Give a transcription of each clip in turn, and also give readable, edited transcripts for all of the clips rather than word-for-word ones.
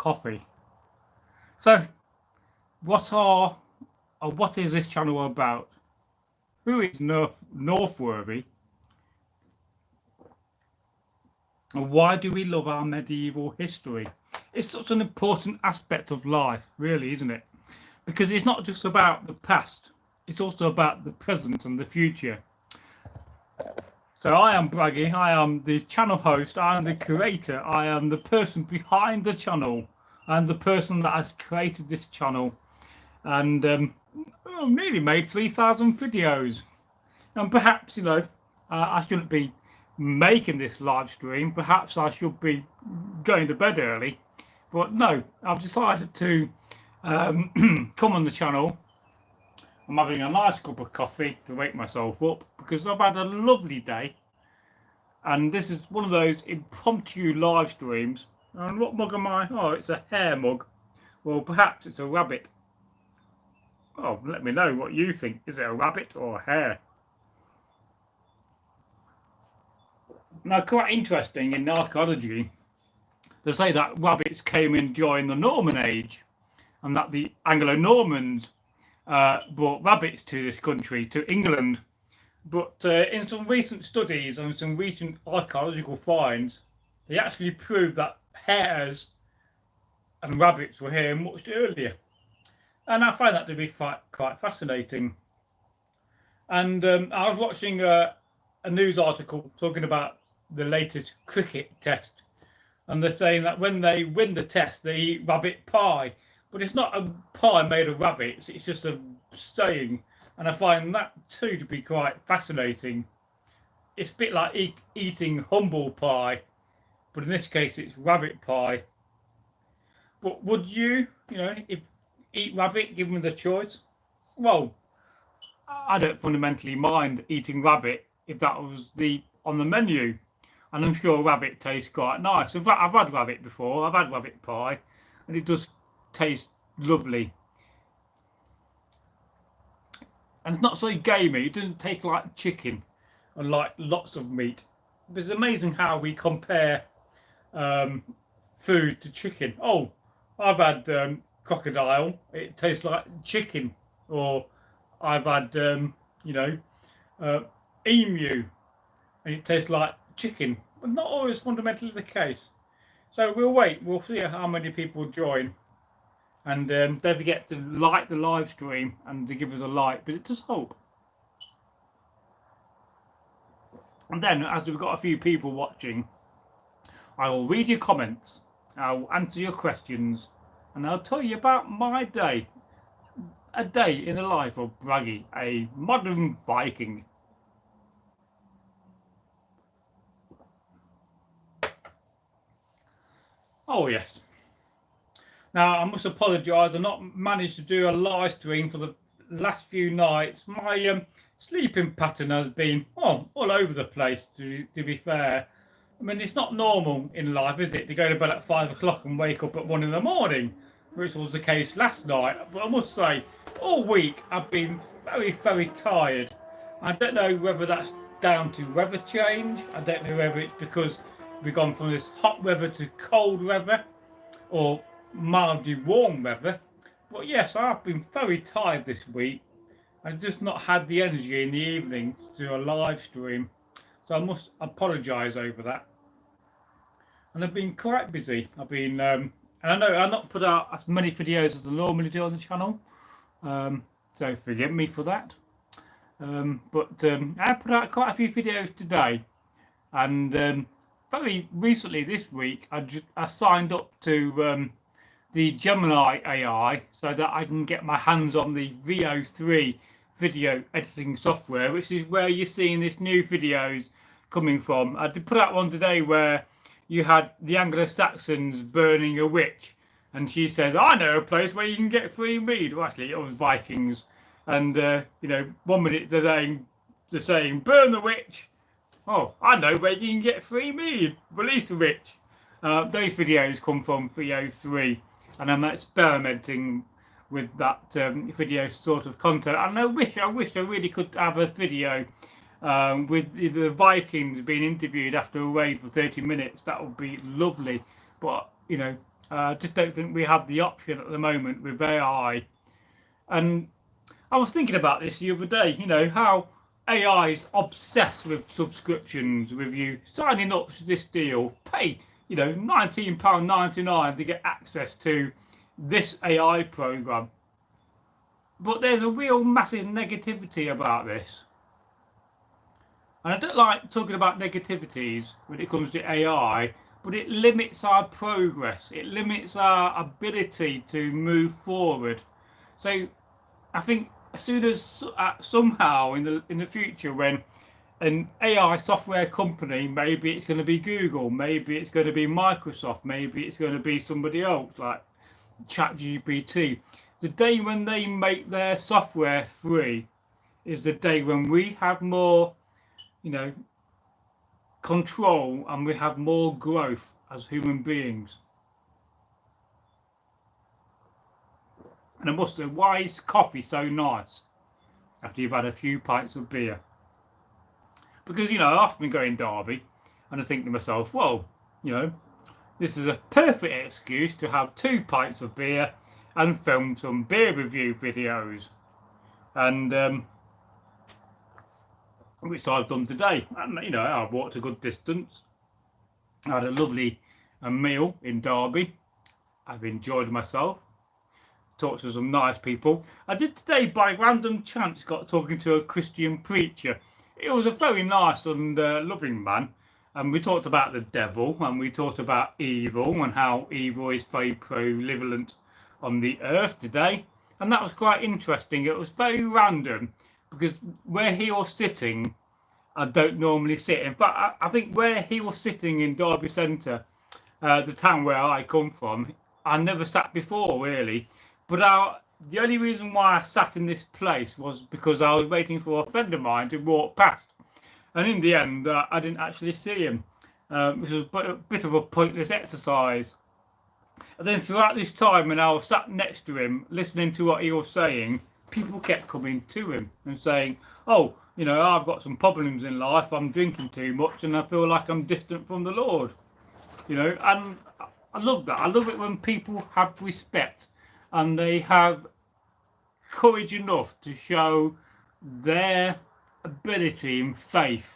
coffee. So, what is this channel about? Who is Northworthy? And why do we love our medieval history? It's such an important aspect of life, really, isn't it? Because it's not just about the past, it's also about the present and the future. So I am Braggy, I am the channel host, I am the creator, I am the person behind the channel, I'm the person that has created this channel, and I've nearly made 3,000 videos. And perhaps, I shouldn't be making this live stream, perhaps I should be going to bed early, but no, I've decided to come on the channel. I'm having a nice cup of coffee to wake myself up because I've had a lovely day, and this is one of those impromptu live streams. And what mug am I? Oh, it's a hair mug. Well, perhaps it's a rabbit. Oh, let me know what you think. Is it a rabbit or a hare? Now, quite interesting in archaeology, they say that rabbits came in during the Norman age, and that the Anglo-Normans brought rabbits to this country, to England. But in some recent studies and some recent archaeological finds, they actually proved that hares and rabbits were here much earlier. And I find that to be quite fascinating. And I was watching a news article talking about the latest cricket test, and they're saying that when they win the test, they eat rabbit pie. But it's not a pie made of rabbits, it's just a saying. And I find that too to be quite fascinating. It's a bit like eating humble pie, but in this case it's rabbit pie. But would you, eat rabbit given the choice? Well, I don't fundamentally mind eating rabbit if that was on the menu. And I'm sure rabbit tastes quite nice. In fact, I've had rabbit before, I've had rabbit pie, and it does taste lovely. And it's not so gamey, it doesn't taste like chicken and like lots of meat. But it's amazing how we compare food to chicken. Oh, I've had crocodile, it tastes like chicken. Or I've had, emu, and it tastes like chicken. But not always fundamentally the case. So we'll see how many people join. And don't forget to like the live stream and to give us a like, but it does help. And then, as we've got a few people watching, I will read your comments, I'll answer your questions, and I'll tell you about my day. A day in the life of Braggy, a modern Viking. Oh yes. Now I must apologise, I've not managed to do a live stream for the last few nights. My sleeping pattern has been all over the place, to be fair. I mean, it's not normal in life, is it, to go to bed at 5 o'clock and wake up at 1 in the morning, which was the case last night. But I must say, all week I've been very, very tired. I don't know whether that's down to weather change. I don't know whether it's because we've gone from this hot weather to cold weather, or mildly warm weather. But yes, I've been very tired this week. I've just not had the energy in the evening to do a live stream, so I must apologise over that. And I've been quite busy. I've been and I know I've not put out as many videos as I normally do on the channel, so forgive me for that. But I put out quite a few videos today, and very recently this week I signed up to the Gemini AI so that I can get my hands on the VO3 video editing software, which is where you're seeing this new videos coming from. I did put out one today where you had the Anglo-Saxons burning a witch, and she says, I know a place where you can get free mead. Well, actually it was Vikings, and 1 minute they're saying burn the witch. Oh, I know where you can get free mead. Release the witch. Those videos come from VO3, and I'm experimenting with that video sort of content. And I wish I really could have a video with the Vikings being interviewed after a raid for 30 minutes. That would be lovely. But I just don't think we have the option at the moment with AI. And I was thinking about this the other day, how AI is obsessed with subscriptions, with you signing up to this deal, pay, £19.99 to get access to this AI program. But there's a real massive negativity about this. And I don't like talking about negativities when it comes to AI, but it limits our progress. It limits our ability to move forward. So I think as soon as somehow in the future, when an AI software company, maybe it's going to be Google, maybe it's going to be Microsoft, maybe it's going to be somebody else like ChatGPT, the day when they make their software free is the day when we have more, control, and we have more growth as human beings. And I must say, why is coffee so nice after you've had a few pints of beer? Because, I often go in Derby and I think to myself, well, this is a perfect excuse to have 2 pints of beer and film some beer review videos. And which I've done today. And, I've walked a good distance. I had a lovely meal in Derby. I've enjoyed myself. Talked to some nice people. I did today, by random chance, got talking to a Christian preacher. It was a very nice and loving man. And we talked about the devil, and we talked about evil, and how evil is very prevalent on the earth today. And that was quite interesting. It was very random, because where he was sitting, I don't normally sit. In fact, I think where he was sitting in Derby Centre, the town where I come from, I never sat before, really. But the only reason why I sat in this place was because I was waiting for a friend of mine to walk past. And in the end, I didn't actually see him, which was a bit of a pointless exercise. And then throughout this time, when I was sat next to him, listening to what he was saying, people kept coming to him and saying, oh, I've got some problems in life, I'm drinking too much, and I feel like I'm distant from the Lord. And I love that. I love it when people have respect and they have courage enough to show their ability in faith.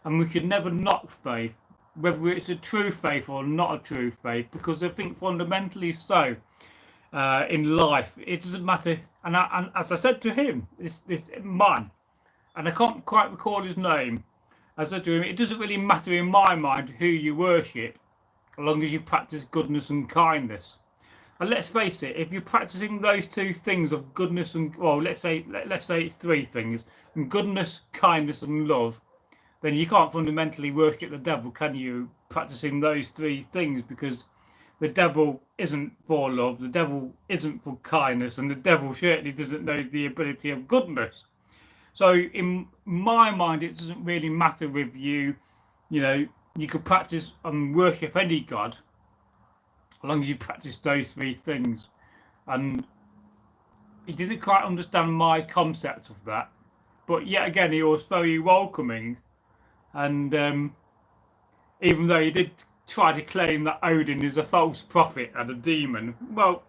And we should never knock faith, whether it's a true faith or not a true faith, because I think fundamentally so in life, it doesn't matter. And as I said to him, this man, and I can't quite recall his name, I said to him, it doesn't really matter in my mind who you worship, as long as you practice goodness and kindness. And let's face it, if you're practicing those 2 things of goodness and, well, let's say it's 3 things, and goodness, kindness and love, then you can't fundamentally worship the devil, can you, practicing those 3 things? Because the devil isn't for love, the devil isn't for kindness, and the devil certainly doesn't know the ability of goodness. So in my mind, it doesn't really matter with you, you could practice and worship any God, as long as you practice those 3 things. And he didn't quite understand my concept of that. But yet again, he was very welcoming. And even though he did try to claim that Odin is a false prophet and a demon, well,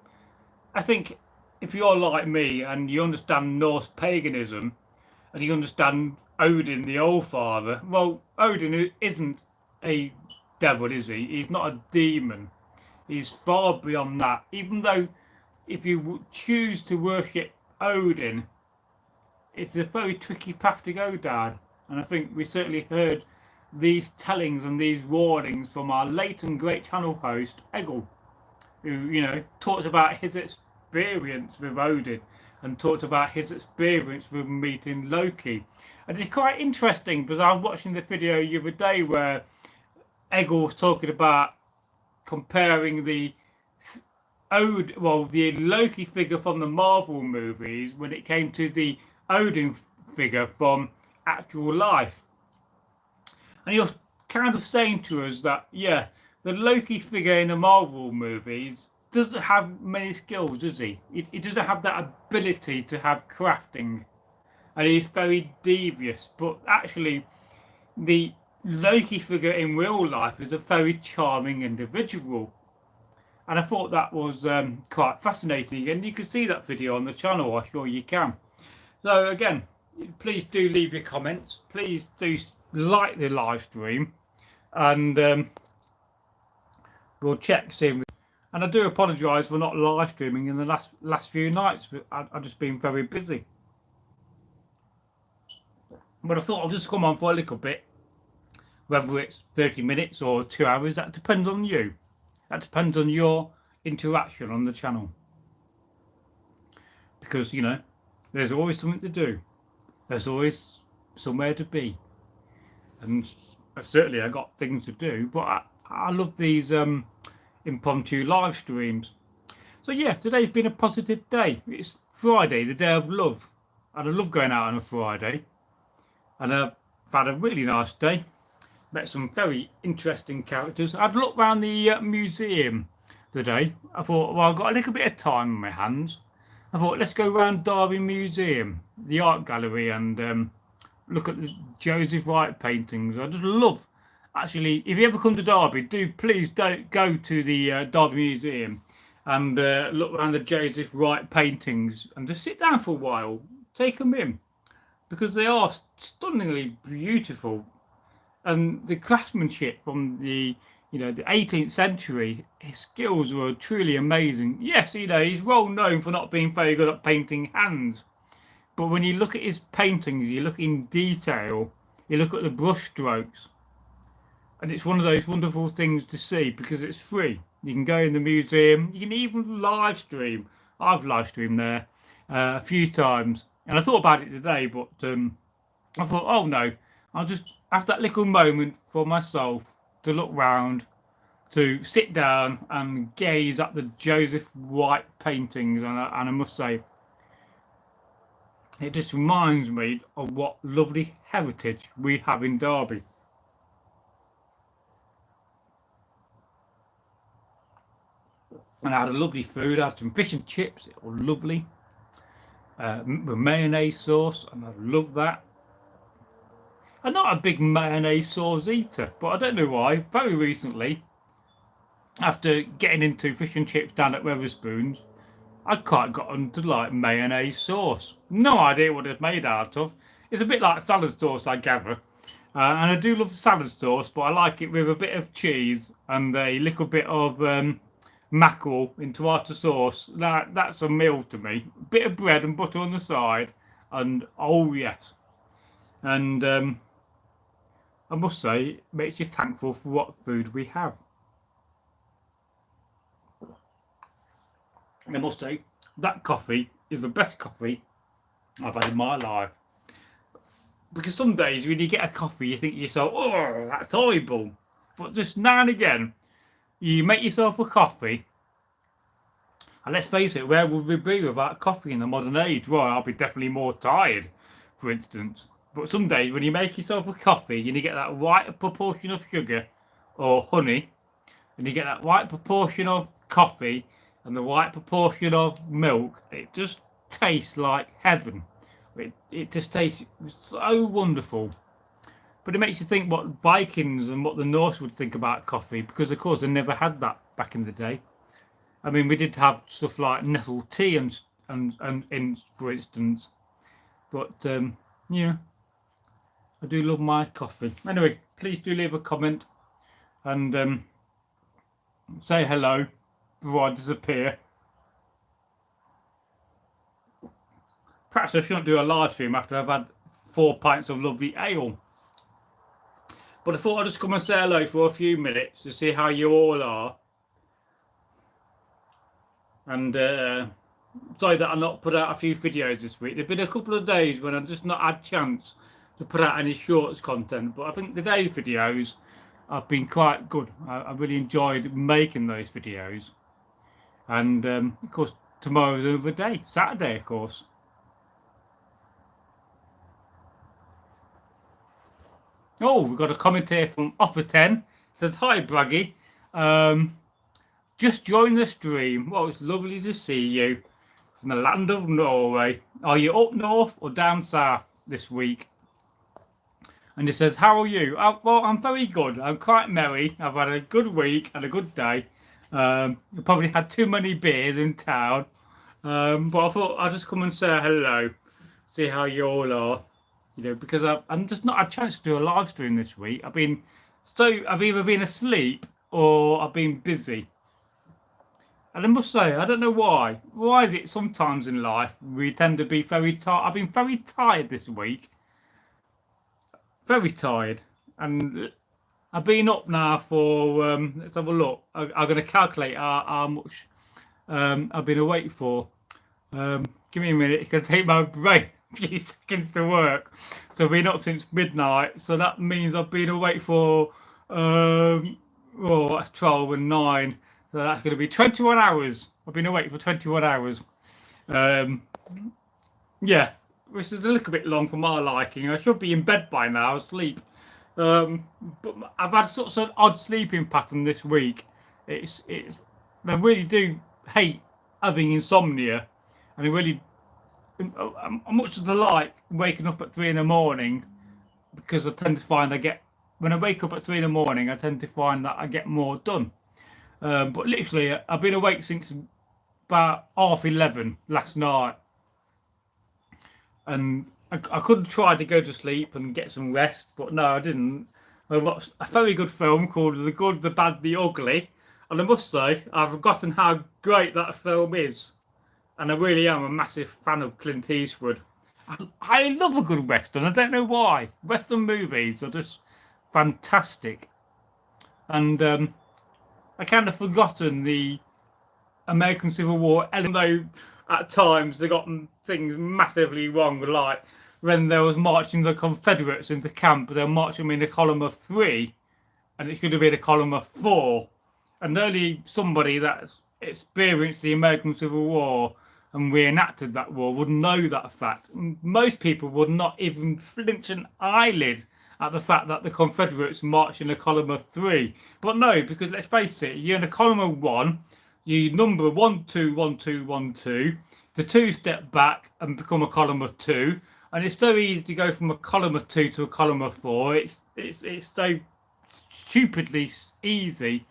I think if you're like me and you understand Norse paganism and you understand Odin, the All-Father, well, Odin isn't a devil, is he? He's not a demon. He's far beyond that. Even though if you choose to worship Odin, it's a very tricky path to go down. And I think we certainly heard these tellings and these warnings from our late and great channel host, Egil, who, talks about his experience with Odin and talked about his experience with meeting Loki. And it's quite interesting because I was watching the video the other day where Egil was talking about comparing the Loki figure from the Marvel movies when it came to the Odin figure from actual life. And he was kind of saying to us that, yeah, the Loki figure in the Marvel movies doesn't have many skills, does he? He doesn't have that ability to have crafting. And he's very devious. But actually, the Loki figure in real life is a very charming individual. And I thought that was quite fascinating, and you can see that video on the channel. I'm sure you can. So again, please do leave your comments. Please do like the live stream, and we'll check soon. And I do apologise for not live streaming in the last few nights, but I've just been very busy. But I thought I'll just come on for a little bit, whether it's 30 minutes or 2 hours. That depends on you. That depends on your interaction on the channel. Because, you know, there's always something to do. There's always somewhere to be. And certainly I got things to do, but I love these impromptu live streams. So yeah, today's been a positive day. It's Friday, the day of love. And I love going out on a Friday. And I've had a really nice day. Met some very interesting characters. I'd look around the museum today. I thought, well, I've got a little bit of time on my hands. I thought, let's go around Derby Museum, the art gallery, and look at the Joseph Wright paintings. I just love, actually, if you ever come to Derby, please don't go to the Derby Museum and look around the Joseph Wright paintings and just sit down for a while, take them in, because they are stunningly beautiful. And the craftsmanship from the 18th century, his skills were truly amazing. Yes, he's well known for not being very good at painting hands. But when you look at his paintings, you look in detail, you look at the brush strokes. And it's one of those wonderful things to see because it's free. You can go in the museum, you can even live stream. I've live streamed there a few times. And I thought about it today, but I thought, oh no, I'll just have that little moment for myself to look round, to sit down and gaze at the Joseph Wright paintings. And I must say, it just reminds me of what lovely heritage we have in Derby. And I had a lovely food. I had some fish and chips. It was lovely. With mayonnaise sauce, and I love that. I'm not a big mayonnaise sauce eater, but I don't know why. Very recently, after getting into fish and chips down at Wetherspoons, I quite got into like mayonnaise sauce. No idea what it's made out of. It's a bit like salad sauce, I gather. And I do love salad sauce, but I like it with a bit of cheese and a little bit of mackerel in tomato sauce. That's a meal to me. A bit of bread and butter on the side, and oh yes. And I must say, it makes you thankful for what food we have. And I must say, that coffee is the best coffee I've had in my life. Because some days when you get a coffee, you think to yourself, oh, that's horrible. But just now and again, you make yourself a coffee. And let's face it, where would we be without coffee in the modern age? Well, I'll be definitely more tired, for instance. But some days when you make yourself a coffee and you get that right proportion of sugar or honey, and you get that right proportion of coffee and the right proportion of milk, it just tastes like heaven. It just tastes so wonderful. But it makes you think what Vikings and what the Norse would think about coffee, because of course they never had that back in the day. I mean, we did have stuff like nettle tea and for instance, but yeah, I do love my coffee. Anyway, please do leave a comment and say hello before I disappear. Perhaps I shouldn't do a live stream after I've had 4 pints of lovely ale. But I thought I'd just come and say hello for a few minutes to see how you all are. And sorry that I've not put out a few videos this week. There've been a couple of days when I've just not had a chance to put out any shorts content. But I think today's videos have been quite good. I really enjoyed making those videos. And of course, tomorrow's another day. Saturday, of course. Oh, we've got a comment here from Offer 10. It says, hi, Braggy. Just joined the stream. Well, it's lovely to see you from the land of Norway. Are you up north or down south this week? And it says, how are you? Well, I'm very good. I'm quite merry. I've had a good week and a good day. I probably had too many beers in town. But I thought I'd just come and say hello, see how you all are. Because I'm just not had a chance to do a live stream this week. I've either been asleep or I've been busy. And I must say, I don't know why. Why is it sometimes in life we tend to be very tired? I've been very tired this week, very tired, and I've been up now for. Let's have a look. I'm going to calculate how much I've been awake for. Give me a minute. It's going to take my brain a few seconds to work. So I've been up since midnight. So that means I've been awake for that's 12 and 9. So that's going to be 21 hours. I've been awake for 21 hours. Yeah, which is a little bit long for my liking. I should be in bed by now, asleep. But I've had sort of an odd sleeping pattern this week. It's I really do hate having insomnia, and I really much as I like waking up at 3 in the morning, because I tend to find when I wake up at 3 in the morning, I tend to find that I get more done. But literally, I've been awake since about 11:30 last night, and I could try to go to sleep and get some rest, but no, I didn't. I watched a very good film called The Good, the Bad, the Ugly, and I must say I've forgotten how great that film is, and I really am a massive fan of Clint Eastwood. I love a good western. I don't know why. Western movies are just fantastic, and I kind of forgotten the American Civil War, even though at times they got things massively wrong, like when they was marching the Confederates into camp, they were marching them in a column of 3, and it should have been a column of 4. And only somebody that's experienced the American Civil War and reenacted that war would know that fact. Most people would not even flinch an eyelid at the fact that the Confederates marched in a column of 3. But no, because let's face it, you're in a column of 1, you number 1, 2, 1, 2, 1, 2. The 2 step back and become a column of 2, and it's so easy to go from a column of 2 to a column of 4. It's so stupidly easy.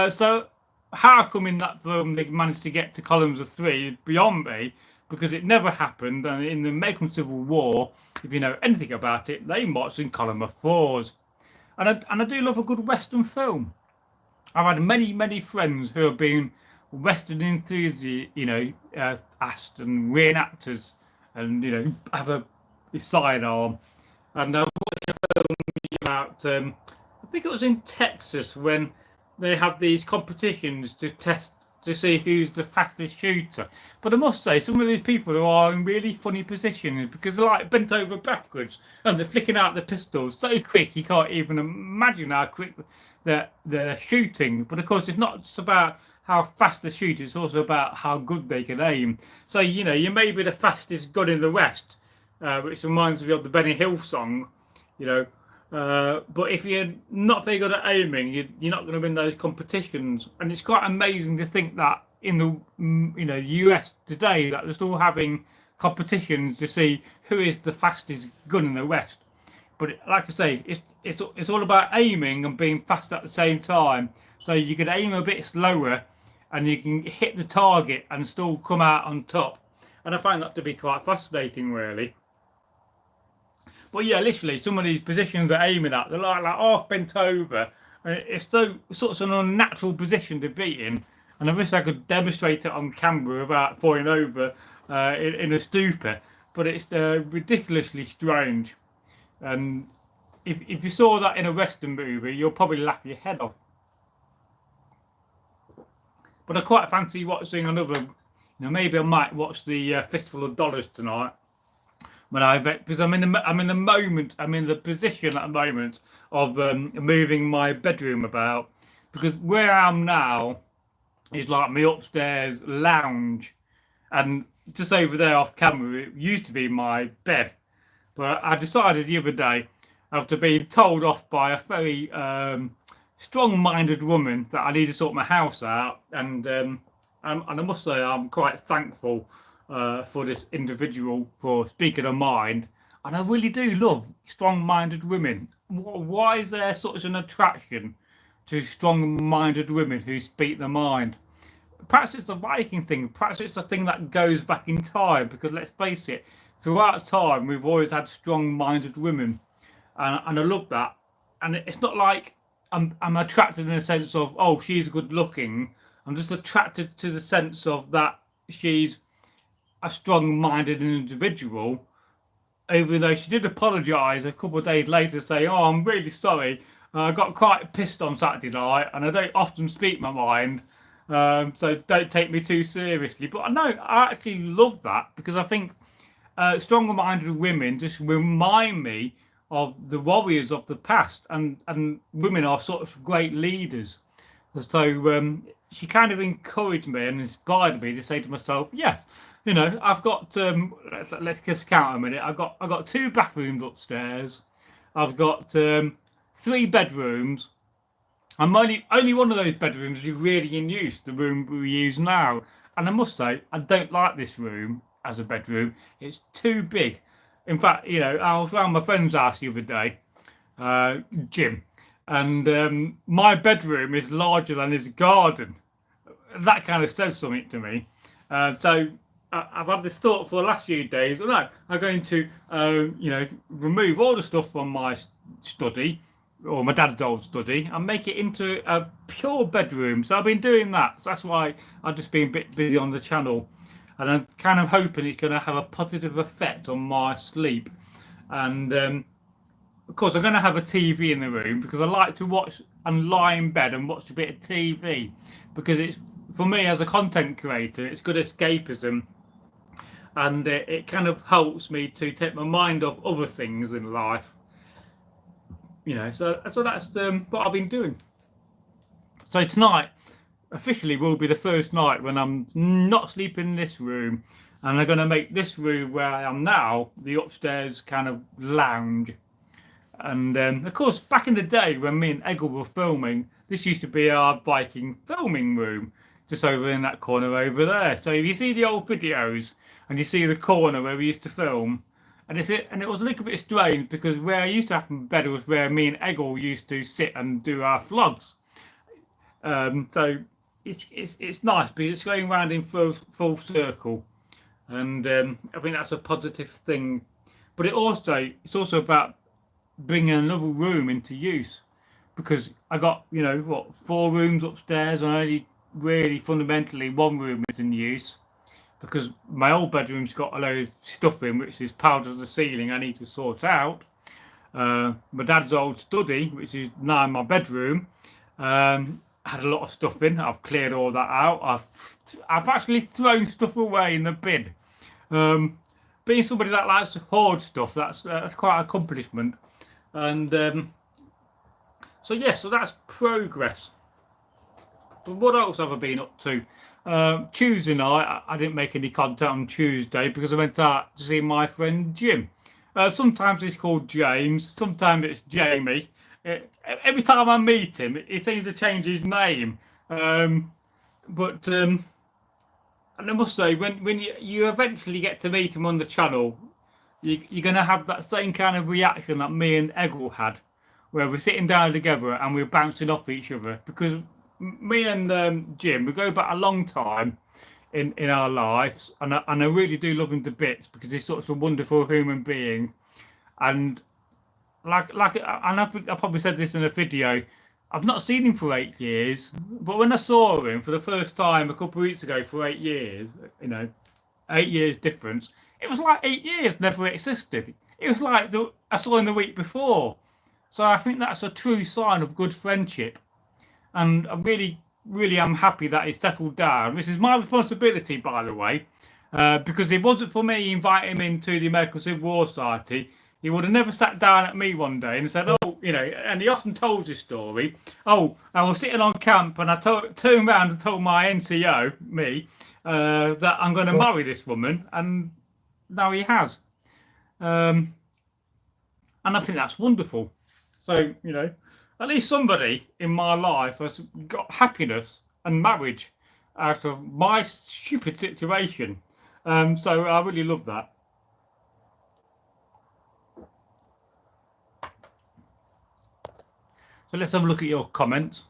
So how come in that film they managed to get to columns of 3 is beyond me, because it never happened. And in the American Civil War, if you know anything about it, they marched in column of 4s. And I do love a good Western film. I've had many friends who have been Western enthusiasts, asked, and reenactors, and have a sidearm. And I watched a film about I think it was in Texas, when they have these competitions to test to see who's the fastest shooter. But I must say, some of these people are in really funny positions, because they're like bent over backwards and they're flicking out the pistols so quick you can't even imagine how quick they're shooting. But of course, it's not just about how fast they shoot, it's also about how good they can aim. So you may be the fastest gun in the West, which reminds me of the Benny Hill song, but if you're not very good at aiming, you're not going to win those competitions. And it's quite amazing to think that in the US today, that they're still having competitions to see who is the fastest gun in the West. But like I say, it's all about aiming and being fast at the same time. So you could aim a bit slower, and you can hit the target and still come out on top. And I find that to be quite fascinating, really. But yeah, literally, some of these positions they're aiming at, they're like half bent over. And it's sort of an unnatural position to be in. And I wish I could demonstrate it on camera without falling over in a stupor. But it's ridiculously strange. And if you saw that in a Western movie, you'll probably laugh your head off. But I quite fancy watching another. Maybe I might watch the Fistful of Dollars tonight. Because I'm in the moment. I'm in the position at the moment of moving my bedroom about, because where I am now is like my upstairs lounge, and just over there off camera it used to be my bed. But I decided the other day, after being told off by a very strong-minded woman, that I need to sort my house out, and I must say I'm quite thankful for this individual for speaking her mind. And I really do love strong-minded women. Why is there such an attraction to strong-minded women who speak their mind. Perhaps it's the Viking thing. Perhaps it's the thing that goes back in time. Because let's face it, throughout time we've always had strong-minded women, and I love that. And it's not like I'm attracted in the sense of, oh, she's good looking. I'm just attracted to the sense of that she's a strong-minded individual. Even though she did apologise a couple of days later, say, "Oh, I'm really sorry. I got quite pissed on Saturday night, and I don't often speak my mind, so don't take me too seriously." But I actually love that, because I think stronger-minded women just remind me of the warriors of the past, and women are sort of great leaders. So she kind of encouraged me and inspired me to say to myself, yes, I've got let's just count a minute. I've got 2 bathrooms upstairs. I've got 3 bedrooms. And only one of those bedrooms is really in use, the room we use now. And I must say, I don't like this room as a bedroom. It's too big. In fact, I was around my friend's house the other day, Jim, and my bedroom is larger than his garden. That kind of says something to me. So I've had this thought for the last few days. No, I'm going to, remove all the stuff from my study, or my dad's old study, and make it into a pure bedroom. So I've been doing that. So that's why I've just been a bit busy on the channel. And I'm kind of hoping it's going to have a positive effect on my sleep. And of course, I'm going to have a TV in the room, because I like to watch and lie in bed and watch a bit of TV. Because it's, for me as a content creator, it's good escapism. And it kind of helps me to take my mind off other things in life. So that's what I've been doing. So tonight officially will be the first night when I'm not sleeping in this room, and I'm going to make this room where I am now the upstairs kind of lounge. And of course, back in the day when me and Eggle were filming, this used to be our Viking filming room, just over in that corner over there. So if you see the old videos and you see the corner where we used to film, and it was a little bit strange, because where I used to have my bed was where me and Eggle used to sit and do our vlogs. So it's nice, because it's going round in full circle, and I think that's a positive thing. But it's also about bringing another room into use, because I got 4 rooms upstairs, and only really fundamentally 1 room is in use, because my old bedroom's got a load of stuff in which is piled to the ceiling I need to sort out. My dad's old study, which is now my bedroom, had a lot of stuff in. I've cleared all that out. I've actually thrown stuff away in the bin. Being somebody that likes to hoard stuff, that's quite an accomplishment. And so that's progress. But what else have I been up to? Tuesday night, I didn't make any content on Tuesday, because I went out to see my friend Jim. Sometimes he's called James, sometimes it's Jamie. Every time I meet him, he seems to change his name. And I must say, when you eventually get to meet him on the channel, you're going to have that same kind of reaction that me and Eggle had, where we're sitting down together and we're bouncing off each other. Because me and Jim, we go back a long time in our lives, and I really do love him to bits, because he's such a wonderful human being. And and I think I probably said this in a video, I've not seen him for 8 years, but when I saw him for the first time a couple of weeks ago for 8 years, 8 years difference, it was like 8 years never existed. It was like I saw him the week before. So I think that's a true sign of good friendship. And I really, really am happy that he's settled down. This is my responsibility, by the way, because if it wasn't for me inviting him into the American Civil War Society, he would have never sat down at me one day and said, and he often tells this story, I was sitting on camp and I turned around and told my NCO, that I'm going to marry this woman, and now he has. And I think that's wonderful. So, at least somebody in my life has got happiness and marriage out of my stupid situation. So I really love that. So let's have a look at your comments.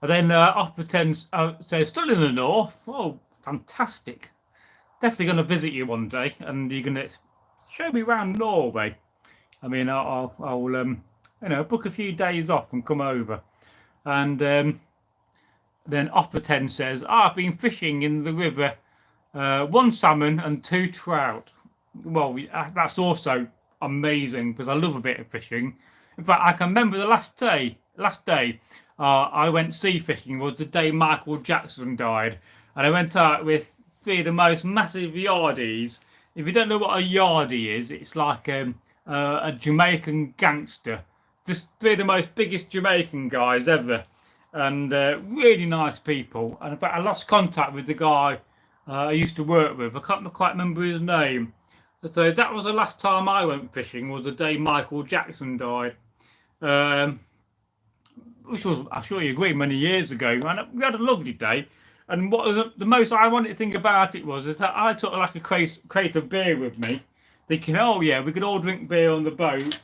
And then Offer 10 says, still in the north. Oh, fantastic. Definitely going to visit you one day, and you're going to show me around Norway. I mean, I'll book a few days off and come over. And then Offer 10 says, I've been fishing in the river, 1 salmon and 2 trout. Well, that's also amazing because I love a bit of fishing. In fact, I can remember the last day I went sea fishing was the day Michael Jackson died, and I went out with 3 of the most massive yardies. If you don't know what a yardie is, it's like a Jamaican gangster. Just 3 of the most biggest Jamaican guys ever, and really nice people. And in fact, I lost contact with the guy I used to work with. I can't quite remember his name. So that was the last time I went fishing, was the day Michael Jackson died. Which was, I'm sure you agree, many years ago. And we had a lovely day. And what was the most ironic thing about it was is that I took like a crate of beer with me, thinking, oh yeah, we could all drink beer on the boat.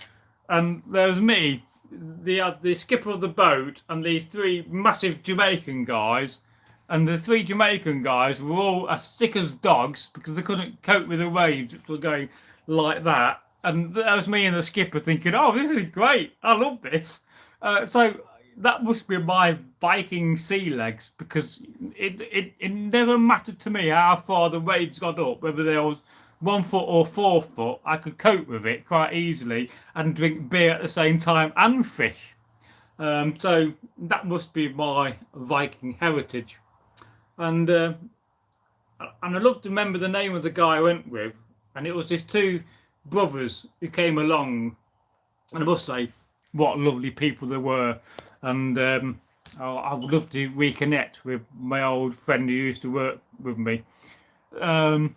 And there was me, the skipper of the boat, and these 3 massive Jamaican guys. And the 3 Jamaican guys were all as sick as dogs because they couldn't cope with the waves, which were going like that. And that was me and the skipper thinking, oh, this is great. I love this. So that must be my Viking sea legs, because it never mattered to me how far the waves got up, whether there was 1 foot or 4 foot. I could cope with it quite easily and drink beer at the same time and fish. So that must be my Viking heritage. And I love to remember the name of the guy I went with, and it was these 2 brothers who came along, and I must say, what lovely people they were. And I would love to reconnect with my old friend who used to work with me. So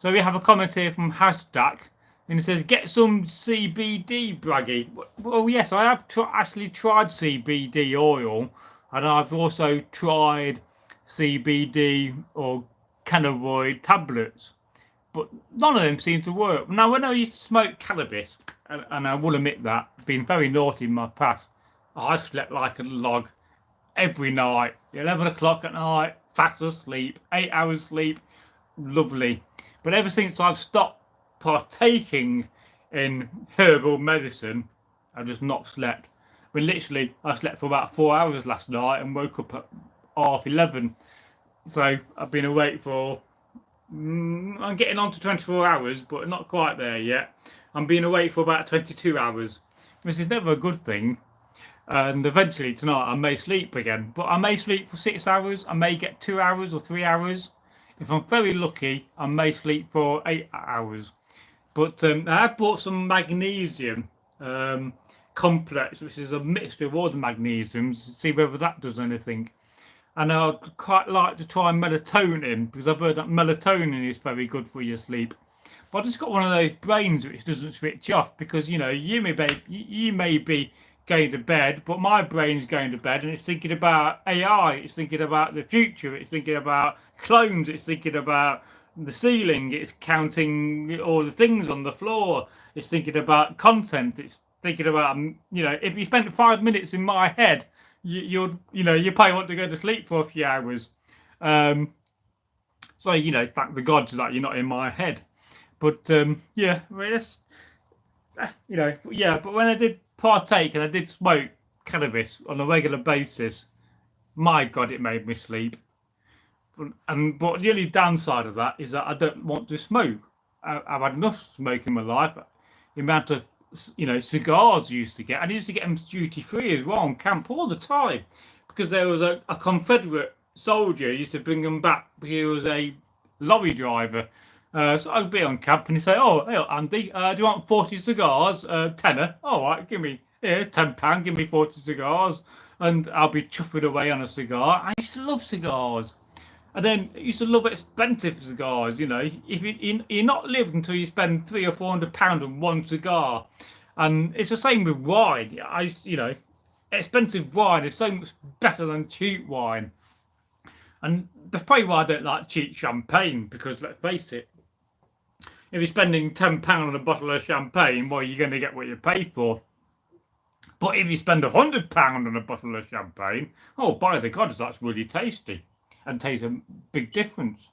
we have a comment here from Hashtag, and it says, get some CBD, Braggy. Well, yes, I have actually tried CBD oil, and I've also tried CBD or cannabinoid tablets, but none of them seem to work. Now, when I used to smoke cannabis, and I will admit that, being very naughty in my past, I slept like a log every night. 11 o'clock at night, fast asleep, 8 hours sleep, lovely. But ever since I've stopped partaking in herbal medicine, I've just not slept. But literally, I slept for about 4 hours last night and woke up at 11:30. So I've been awake for, I'm getting on to 24 hours, but not quite there yet. I'm being awake for about 22 hours, which is never a good thing. And eventually tonight I may sleep again, but I may sleep for 6 hours. I may get 2 hours or 3 hours. If I'm very lucky, I may sleep for 8 hours. But I have bought some magnesium complex, which is a mixture of all the magnesiums, to see whether that does anything. And I'd quite like to try melatonin, because I've heard that melatonin is very good for your sleep. But I just got one of those brains which doesn't switch off, because you may be going to bed, but my brain's going to bed and it's thinking about AI, it's thinking about the future, it's thinking about clones, it's thinking about the ceiling, it's counting all the things on the floor, it's thinking about content, it's thinking about if you spend 5 minutes in my head, you probably want to go to sleep for a few hours. So thank the gods that you're not in my head. But but when I did partake and I did smoke cannabis on a regular basis, my God, it made me sleep. But the only downside of that is that I don't want to smoke. I've had enough smoke in my life. The amount of cigars I used to get, and I used to get them duty free as well on camp all the time, because there was a Confederate soldier who used to bring them back. He was a lorry driver. So I'd be on camp and he'd say, oh, hey, Andy, do you want 40 cigars? Tenner. All right, give me £10, give me 40 cigars. And I'll be chuffing away on a cigar. I used to love cigars. And then I used to love expensive cigars, If you're not lived until you spend £300 or £400 on one cigar. And it's the same with wine. Expensive wine is so much better than cheap wine. And that's probably why I don't like cheap champagne, because let's face it, if you're spending £10 on a bottle of champagne, well, you're going to get what you pay for. But if you spend £100 on a bottle of champagne, oh, by the gods, that's really tasty and tastes a big difference.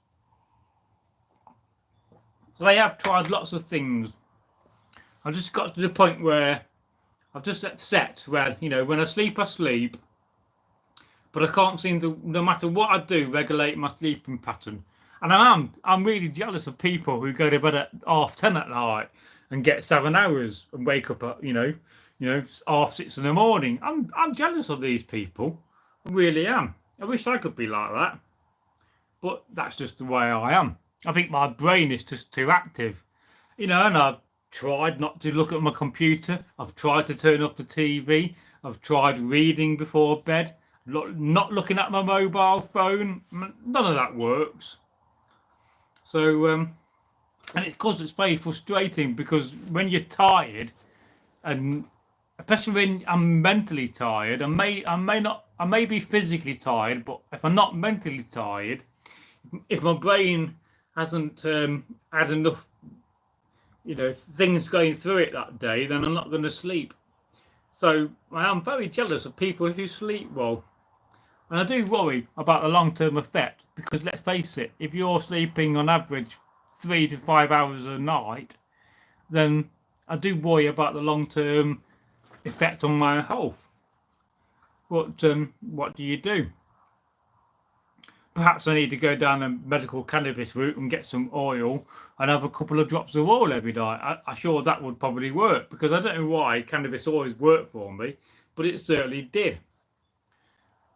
So I have tried lots of things. I've just got to the point where I've just upset where, you know, when I sleep, but I can't seem to, no matter what I do, regulate my sleeping pattern. And I'm really jealous of people who go to bed at 10:30 at night and get 7 hours and wake up at, you know, 6:30 in the morning. I'm jealous of these people. I really am. I wish I could be like that. But that's just the way I am. I think my brain is just too active. You know, and I've tried not to look at my computer. I've tried to turn off the TV. I've tried reading before bed, not looking at my mobile phone. None of that works. So, and it's very frustrating because when you're tired, and especially when I'm mentally tired, I may be physically tired, but if I'm not mentally tired, if my brain hasn't had enough, you know, things going through it that day, then I'm not going to sleep. So I am very jealous of people who sleep well. And I do worry about the long-term effect because let's face it, if you're sleeping on average 3 to 5 hours a night, then I do worry about the long-term effect on my health. What do you do? Perhaps I need to go down a medical cannabis route and get some oil and have a couple of drops of oil every night. I'm sure that would probably work because I don't know why cannabis always worked for me, but it certainly did.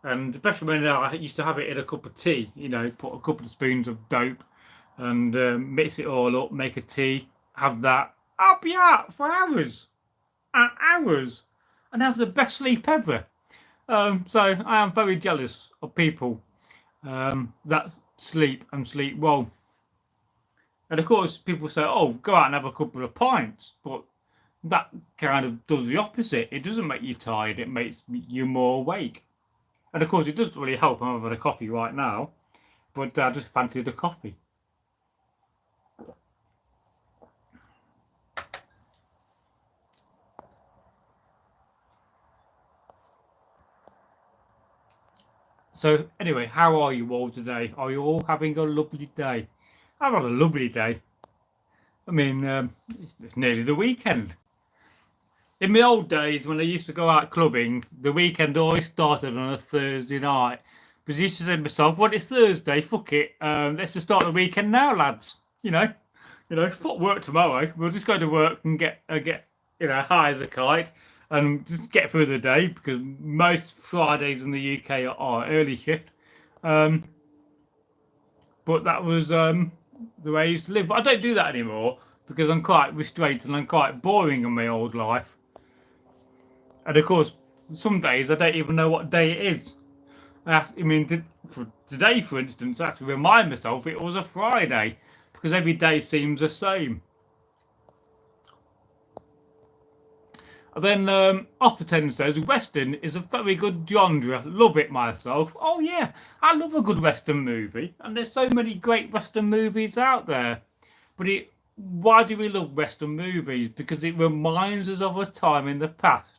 And especially when I used to have it in a cup of tea, you know, put a couple of spoons of dope and mix it all up, make a tea, have that. I'll be out for hours and hours and have the best sleep ever. So I am very jealous of people that sleep and sleep well. And of course, people say, oh, go out and have a couple of pints. But that kind of does the opposite. It doesn't make you tired. It makes you more awake. And of course, it doesn't really help. I'm having a coffee right now, but I just fancy the coffee. So anyway, how are you all today? Are you all having a lovely day? I've had a lovely day. I mean, it's nearly the weekend. In my old days, when I used to go out clubbing, the weekend always started on a Thursday night. But I used to say to myself, well, it's Thursday, fuck it. Let's just start the weekend now, lads. You know, fuck work tomorrow. We'll just go to work and get high as a kite and just get through the day because most Fridays in the UK are early shift. But that was the way I used to live. But I don't do that anymore because I'm quite restrained and I'm quite boring in my old life. And of course, some days I don't even know what day it is. I mean, for today, for instance, I have to remind myself it was a Friday because every day seems the same. And then Offerton says, Western is a very good genre. Love it myself. Oh, yeah, I love a good Western movie. And there's so many great Western movies out there. But why do we love Western movies? Because it reminds us of a time in the past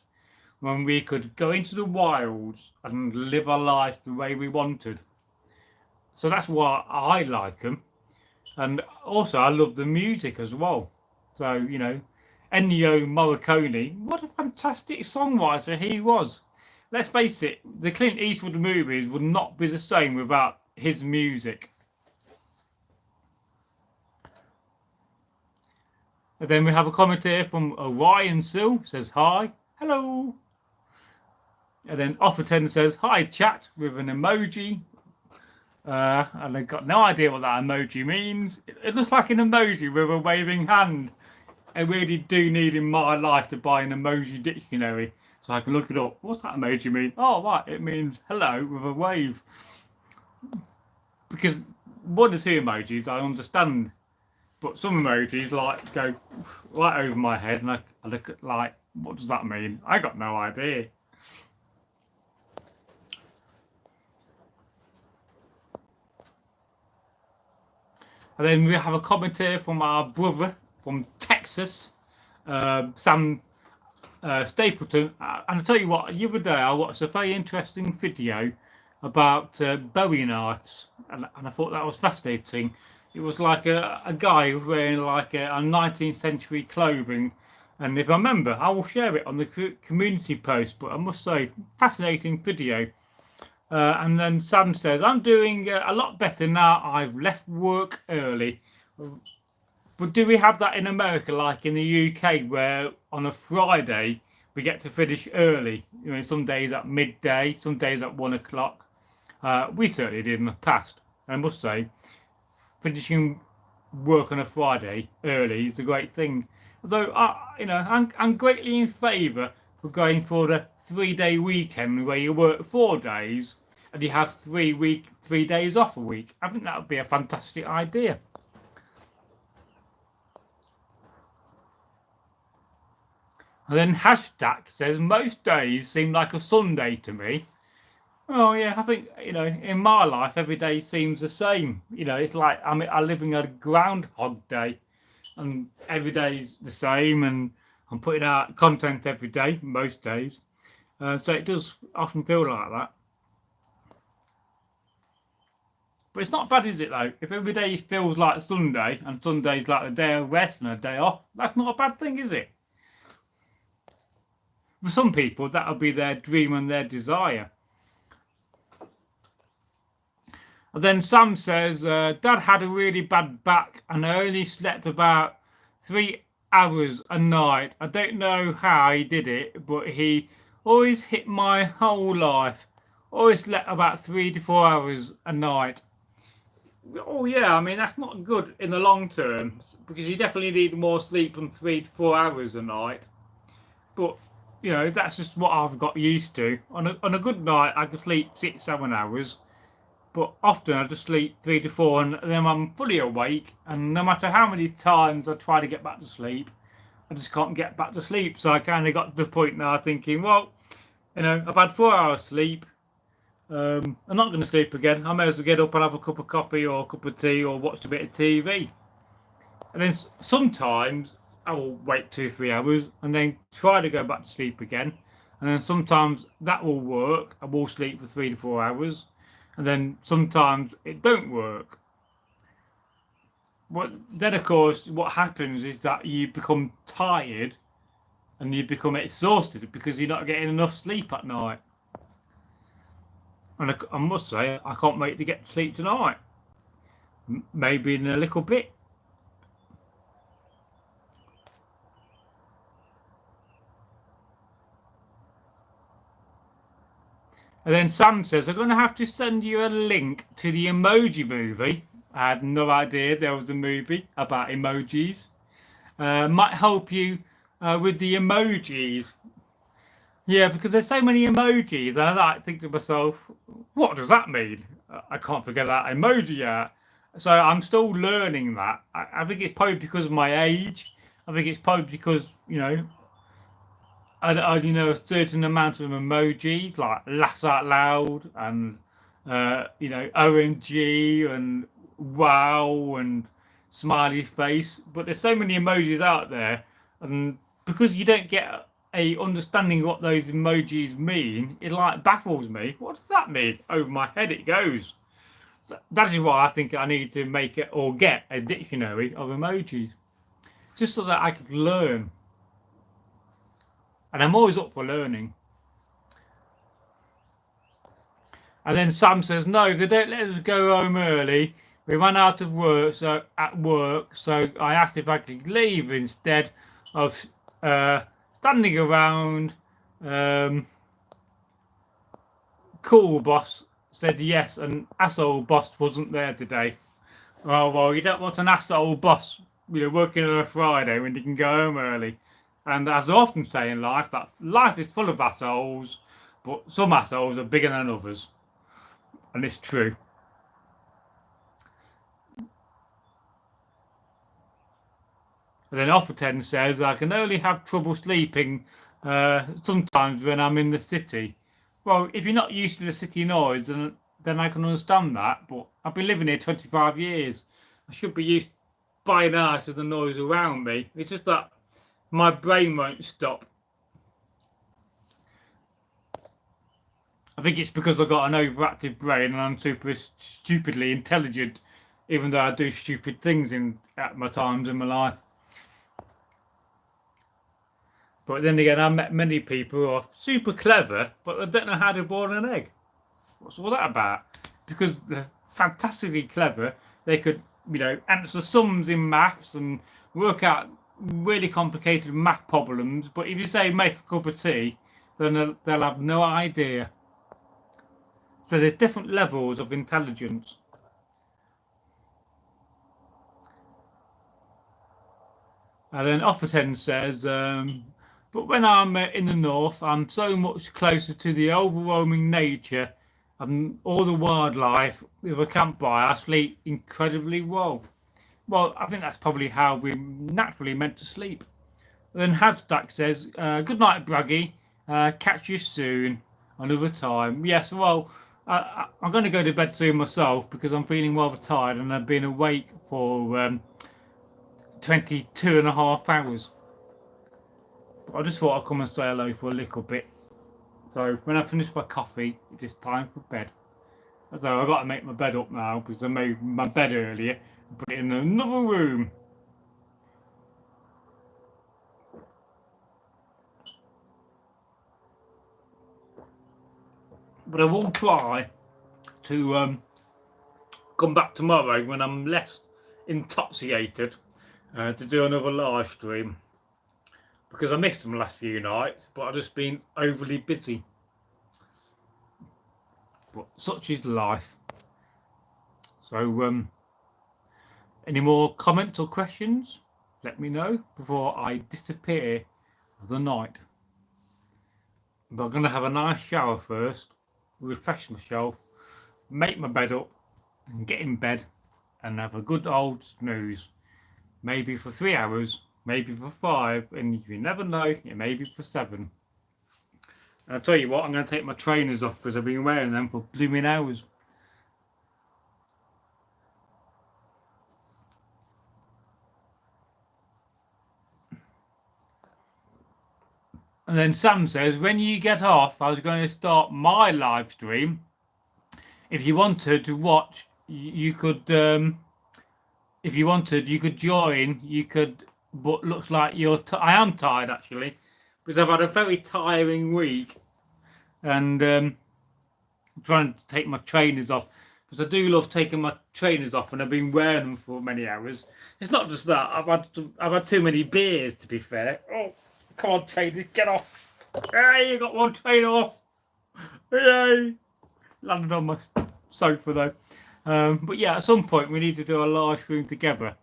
when we could go into the wilds and live our life the way we wanted. So that's why I like them. And also, I love the music as well. So, you know, Ennio Morricone, what a fantastic songwriter he was. Let's face it, the Clint Eastwood movies would not be the same without his music. And then we have a comment here from Orion Sill, says hi, hello. And then Offerton says, hi, chat, with an emoji. And I've got no idea what that emoji means. It looks like an emoji with a waving hand. I really do need in my life to buy an emoji dictionary so I can look it up. What's that emoji mean? Oh, right, it means hello with a wave. Because one or two emojis I understand. But some emojis like go right over my head and I look at like, what does that mean? I got no idea. And then we have a comment here from our brother from Texas, Sam. Stapleton. And I tell you what, the other day I watched a very interesting video about Bowie knives, and I thought that was fascinating. It was like a guy who was wearing like a 19th century clothing, and if I remember, I will share it on the community post. But I must say, fascinating video. And then Sam says, I'm doing a lot better now. I've left work early. But do we have that in America, like in the UK, where on a Friday we get to finish early? You know, some days at midday, some days at 1 o'clock. We certainly did in the past. I must say, finishing work on a Friday early is a great thing. Although, I'm greatly in favour for going for the 3-day weekend where you work 4 days and you have 3 days off a week. I think that would be a fantastic idea. And then hashtag says, most days seem like a Sunday to me. Oh yeah, I think, in my life, every day seems the same. It's like I'm living a Groundhog Day, and every day's the same, and I'm putting out content every day, most days. So it does often feel like that. But it's not bad, is it, though? If every day feels like Sunday, and Sunday's like a day of rest and a day off, that's not a bad thing, is it? For some people, that'll be their dream and their desire. And then Sam says, Dad had a really bad back and I only slept about 3 hours a night. I don't know how he did it, but he always hit my whole life. Always slept about 3 to 4 hours a night. Oh yeah, I mean, that's not good in the long term, because you definitely need more sleep than 3 to 4 hours a night. But that's just what I've got used to. On a good night, I can sleep 6-7 hours, but often I just sleep 3 to 4, and then I'm fully awake. And no matter how many times I try to get back to sleep, I just can't get back to sleep. So I kind of got to the point now thinking, well, I've had 4 hours sleep. I'm not going to sleep again. I may as well get up and have a cup of coffee or a cup of tea or watch a bit of TV. And then sometimes I will wait 2-3 hours and then try to go back to sleep again. And then sometimes that will work. I will sleep for 3 to 4 hours. And then sometimes it don't work. But then, of course, what happens is that you become tired and you become exhausted because you're not getting enough sleep at night. And I must say, I can't wait to get to sleep tonight. Maybe in a little bit. And then Sam says, I'm going to have to send you a link to the Emoji Movie. I had no idea there was a movie about emojis. Might help you with the emojis. Yeah, because there's so many emojis, and I think to myself, what does that mean? I can't figure that emoji yet. So I'm still learning that. I think it's probably because of my age. I think it's probably because, I a certain amount of emojis, like laugh out loud and, OMG and wow and smiley face. But there's so many emojis out there, and because you don't get a understanding of what those emojis mean, it like baffles me. What does that mean? Over my head it goes. So that is why I think I need to make it or get a dictionary of emojis, just so that I could learn. And I'm always up for learning. And then Sam says, no, they don't let us go home early. We ran out of work, so I asked if I could leave instead of standing around. Cool boss said yes, and asshole boss wasn't there today. Oh, well, you don't want an asshole boss, working on a Friday when you can go home early. And as I often say in life, that life is full of assholes, but some assholes are bigger than others. And it's true. And then Offerten says, I can only have trouble sleeping sometimes when I'm in the city. Well, if you're not used to the city noise, then I can understand that. But I've been living here 25 years. I should be used by now to the noise around me. It's just that my brain won't stop. I think it's because I've got an overactive brain and I'm super stupidly intelligent, even though I do stupid things at my times in my life. But then again, I met many people who are super clever, but they don't know how to boil an egg. What's all that about? Because they're fantastically clever, they could, answer sums in maths and work out really complicated math problems. But if you say make a cup of tea, then they'll have no idea. So there's different levels of intelligence. And then Offerton says, but when I'm in the north, I'm so much closer to the overwhelming nature and all the wildlife. If I can't buy, I sleep incredibly well. Well, I think that's probably how we're naturally meant to sleep. Then Hadstack says, good night, Braggy. Catch you soon. Another time. Yes, well, I'm going to go to bed soon myself because I'm feeling rather tired and I've been awake for 22 and a half hours. But I just thought I'd come and say hello for a little bit. So when I finish my coffee, it is time for bed. So I've got to make my bed up now because I made my bed earlier and put it in another room. But I will try to come back tomorrow when I'm less intoxicated to do another live stream. Because I missed them the last few nights, but I've just been overly busy. But such is life. So, any more comments or questions? Let me know before I disappear for the night. But I'm going to have a nice shower first, refresh myself, make my bed up, and get in bed and have a good old snooze. Maybe for 3 hours, maybe for 5, and you never know, it may be for 7. And I'll tell you what, I'm going to take my trainers off because I've been wearing them for blooming hours. And then Sam says, when you get off, I was going to start my live stream. If you wanted to watch, you could, if you wanted, you could join, you could, but looks like I am tired actually, because I've had a very tiring week. And I'm trying to take my trainers off because I do love taking my trainers off, and I've been wearing them for many hours. It's not just that I've had too many beers, to be fair. Oh, come on, trainers, get off! Hey, you got one trainer off. Yay! Landed on my sofa though. But yeah, at some point we need to do a live stream together,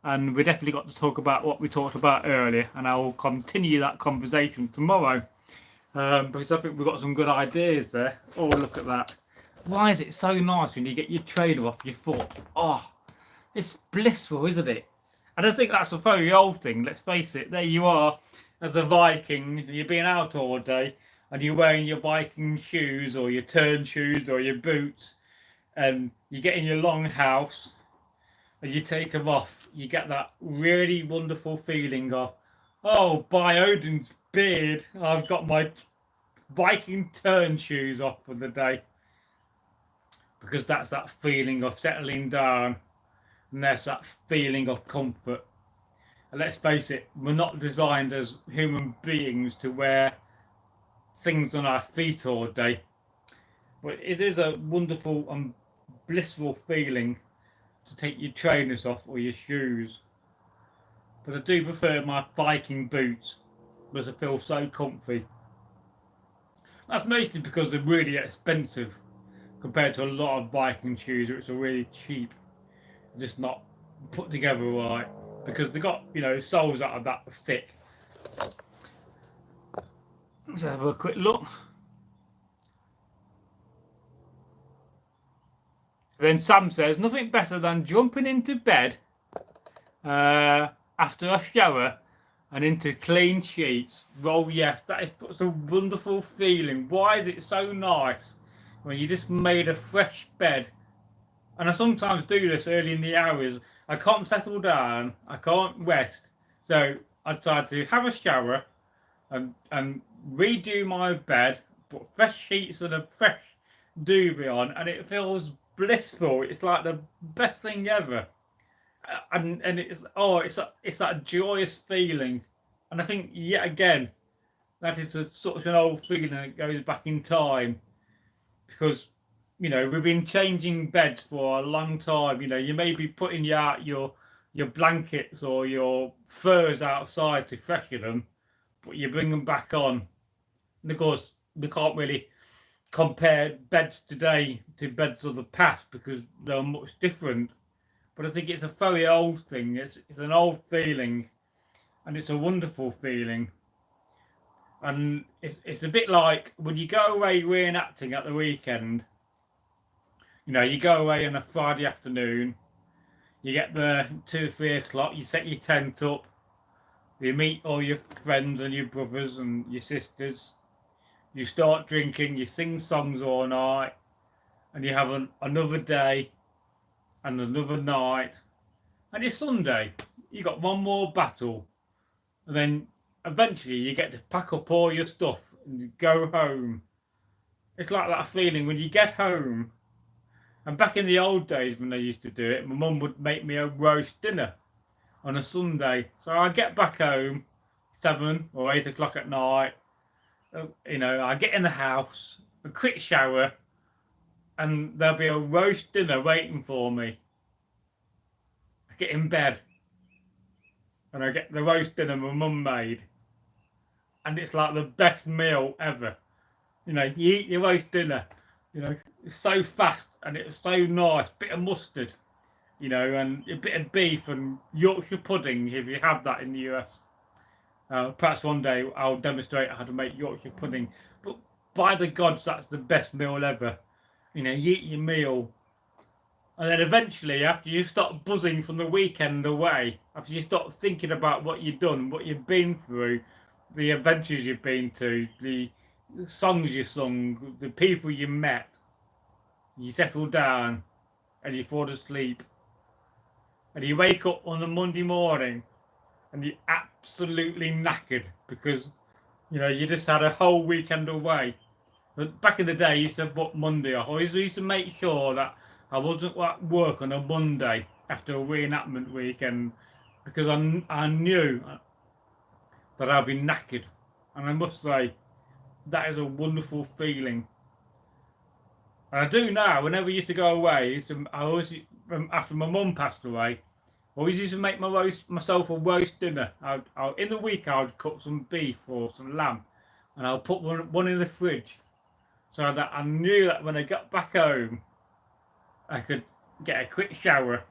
and we definitely got to talk about what we talked about earlier, and I will continue that conversation tomorrow. Because I think we've got some good ideas there. Oh, look at that. Why is it so nice when you get your trainer off your foot? Oh, it's blissful, isn't it? I don't think that's a very old thing. Let's face it. There you are as a Viking. You've been out all day and you're wearing your Viking shoes or your turn shoes or your boots, and you get in your longhouse and you take them off. You get that really wonderful feeling of, oh, by Odin's beard, I've got my Viking turn shoes off for the day. Because that's that feeling of settling down, and there's that feeling of comfort. And let's face it, we're not designed as human beings to wear things on our feet all day. But it is a wonderful and blissful feeling to take your trainers off or your shoes. But I do prefer my Viking boots because I feel so comfy. That's mostly because they're really expensive compared to a lot of Viking shoes, which are really cheap, just not put together right, because they got, soles that are that thick. Let's have a quick look. Then Sam says, nothing better than jumping into bed after a shower and into clean sheets. Well, yes, that is such a wonderful feeling. Why is it so nice when you just made a fresh bed? And I sometimes do this early in the hours. I can't settle down. I can't rest. So I decide to have a shower and redo my bed, put fresh sheets and a fresh duvet on, and it feels blissful. It's like the best thing ever, and it's that joyous feeling, and I think yet again that is sort of an old feeling that goes back in time, because we've been changing beds for a long time. You may be putting your blankets or your furs outside to freshen them, but you bring them back on. And of course, we can't really compare beds today to beds of the past because they're much different. But I think it's a very old thing. It's an old feeling, and it's a wonderful feeling. And it's a bit like when you go away reenacting at the weekend. You go away on a Friday afternoon, you get there 2 or 3 o'clock, you set your tent up, you meet all your friends and your brothers and your sisters, you start drinking, you sing songs all night, and you have another day and another night, and it's Sunday, you got one more battle, and then eventually you get to pack up all your stuff and go home. It's like that feeling when you get home. And back in the old days when they used to do it, my mum would make me a roast dinner on a Sunday. So I get back home 7 or 8 o'clock at night. I get in the house, a quick shower, and there'll be a roast dinner waiting for me. I get in bed, and I get the roast dinner my mum made, and it's like the best meal ever. You eat your roast dinner. It's so fast and it's so nice. Bit of mustard, and a bit of beef and Yorkshire pudding if you have that in the US. Perhaps one day I'll demonstrate how to make Yorkshire pudding. But by the gods, that's the best meal ever. You eat your meal, and then eventually, after you start buzzing from the weekend away, after you start thinking about what you've done, what you've been through, the adventures you've been to, the songs you sung, the people you met, you settle down and you fall asleep, and you wake up on a Monday morning and you're absolutely knackered because you just had a whole weekend away. But back in the day, I used to book Monday off. I always used to make sure that I wasn't at work on a Monday after a reenactment weekend, because I knew that I'd be knackered. And I must say, that is a wonderful feeling. And I do now, whenever I used to go away, I always, after my mum passed away, I always used to make myself a roast dinner. In the week, I would cook some beef or some lamb, and I'll put one in the fridge, so that I knew that when I got back home, I could get a quick shower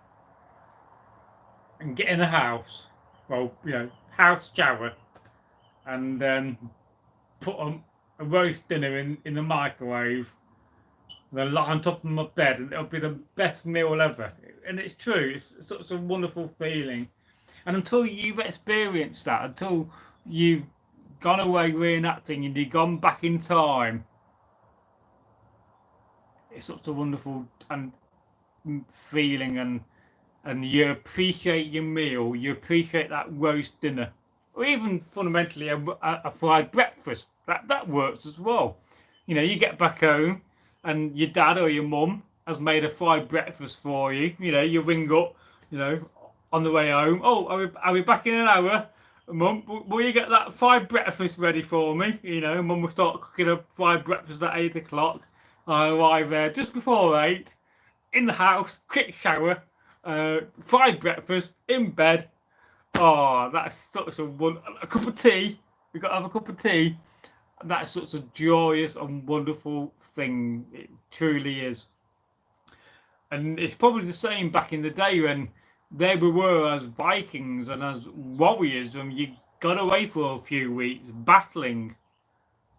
and get in the house. Well, house shower, and then put a roast dinner in the microwave, and then lie on top of my bed, and it'll be the best meal ever. And it's true, it's such a wonderful feeling. And until you've experienced that, until you've gone away reenacting and you've gone back in time, it's such a wonderful feeling, and you appreciate your meal, you appreciate that roast dinner, or even fundamentally a fried breakfast. That works as well. You get back home and your dad or your mum has made a fried breakfast for you. You ring up, on the way home. Oh, are we back in an hour? Mum, will you get that fried breakfast ready for me? Mum will start cooking a fried breakfast at 8 o'clock. I arrive there just before 8, in the house, quick shower, fried breakfast, in bed. Oh, that's such a cup of tea. We've got to have a cup of tea. That's such a joyous and wonderful thing. It truly is. And it's probably the same back in the day when there we were as Vikings and as warriors, and you got away for a few weeks battling,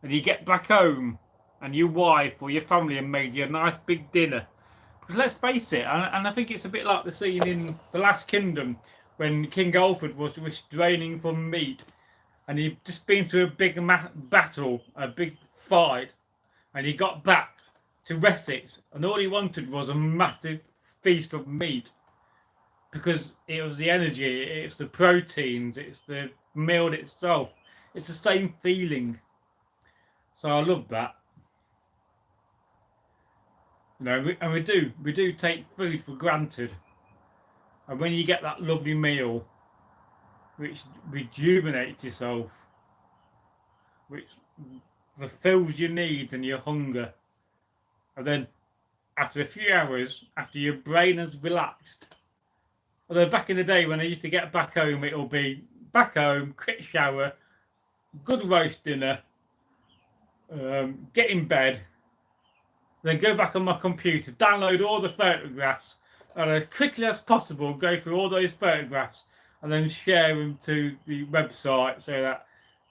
and you get back home and your wife or your family have made you a nice big dinner. Because let's face it, and I think it's a bit like the scene in The Last Kingdom when King Alfred was restraining from meat, and he'd just been through a big battle, a big fight, and he got back to Wessex, and all he wanted was a massive feast of meat, because it was the energy, it's the proteins, it's the meal itself. It's the same feeling. So I love that. You know, and we do take food for granted. And when you get that lovely meal, which rejuvenates yourself, which fulfills your needs and your hunger, and then after a few hours, after your brain has relaxed, although back in the day when I used to get back home, it'll be back home, quick shower, good roast dinner, get in bed, then go back on my computer, download all the photographs, and as quickly as possible go through all those photographs and then share them to the website so that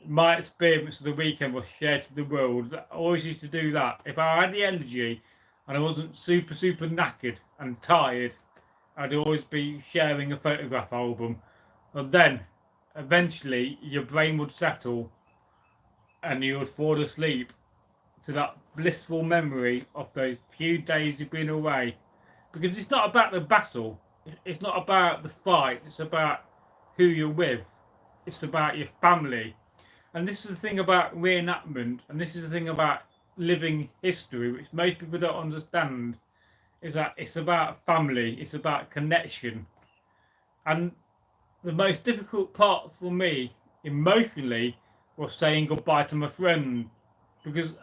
my experience of the weekend was shared to the world. I always used to do that. If I had the energy and I wasn't super knackered and tired, I'd always be sharing a photograph album. But then eventually your brain would settle and you would fall asleep to that blissful memory of those few days you've been away. Because it's not about the battle, it's not about the fight, it's about who you're with, it's about your family. And this is the thing about reenactment, and this is the thing about living history, which most people don't understand, is that it's about family, it's about connection. And the most difficult part for me, emotionally, was saying goodbye to my friend. Because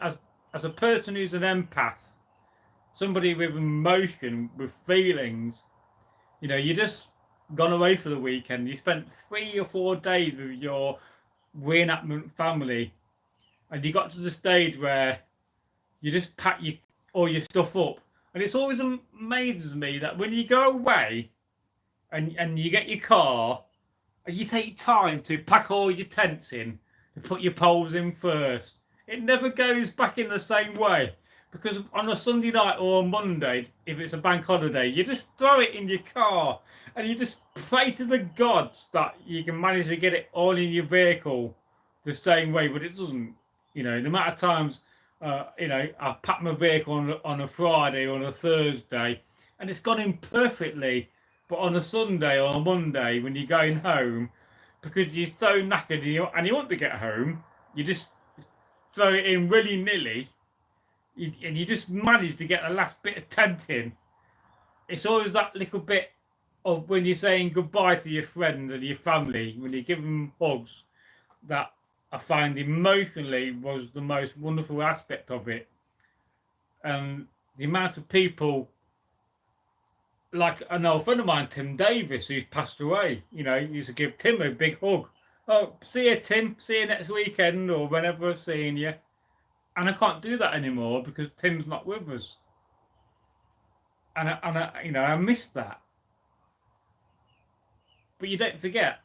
as a person who's an empath, somebody with emotion, with feelings, you know, you just gone away for the weekend, you spent 3 or 4 days with your reenactment family, and you got to the stage where you just pack all your stuff up. And it's always amazes me that when you go away and you get your car and you take time to pack all your tents in, to put your poles in first, it never goes back in the same way. Because on a Sunday night or a Monday, if it's a bank holiday, you just throw it in your car and you just pray to the gods that you can manage to get it all in your vehicle the same way. But it doesn't. You know, no matter times, you know, I pack my vehicle on a Friday or on a Thursday and it's gone in perfectly. But on a Sunday or a Monday, when you're going home, because you're so knackered and you want to get home, you just throw it in willy-nilly. And you just manage to get the last bit of tent in. It's always that little bit of when you're saying goodbye to your friends and your family, when you give them hugs, that I find emotionally was the most wonderful aspect of it. And the amount of people, like an old friend of mine, Tim Davis, who's passed away, you know, used to give Tim a big hug. Oh, see you, Tim. See you next weekend or whenever I'm seeing you. And I can't do that anymore because Tim's not with us. And I you know, I miss that. But you don't forget.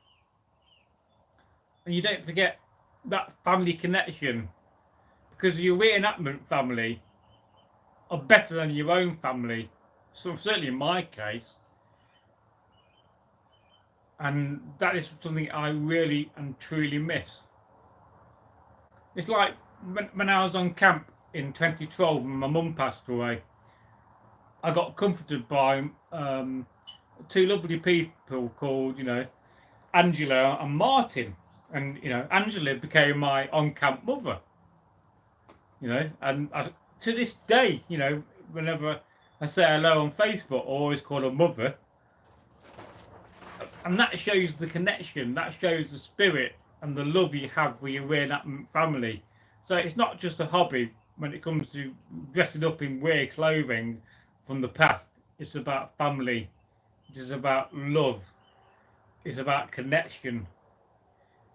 And you don't forget that family connection. Because your reenactment family are better than your own family. So certainly in my case. And that is something I really and truly miss. It's like when I was on camp in 2012 and my mum passed away, I got comforted by 2 lovely people called, you know, Angela and Martin. And, you know, Angela became my on-camp mother. You know, and to this day, you know, whenever I say hello on Facebook, I always call her mother. And that shows the connection, that shows the spirit and the love you have with your reenactment family. So it's not just a hobby when it comes to dressing up in weird clothing from the past. It's about family. It's about love. It's about connection.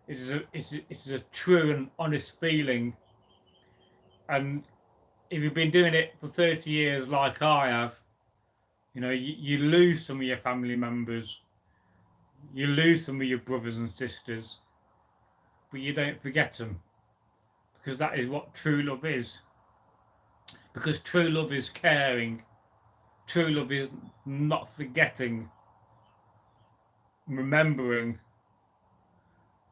It's a true and honest feeling. And if you've been doing it for 30 years like I have, you know, you lose some of your family members. You lose some of your brothers and sisters. But you don't forget them. Because that is what true love is. Because true love is caring. True love is not forgetting, remembering,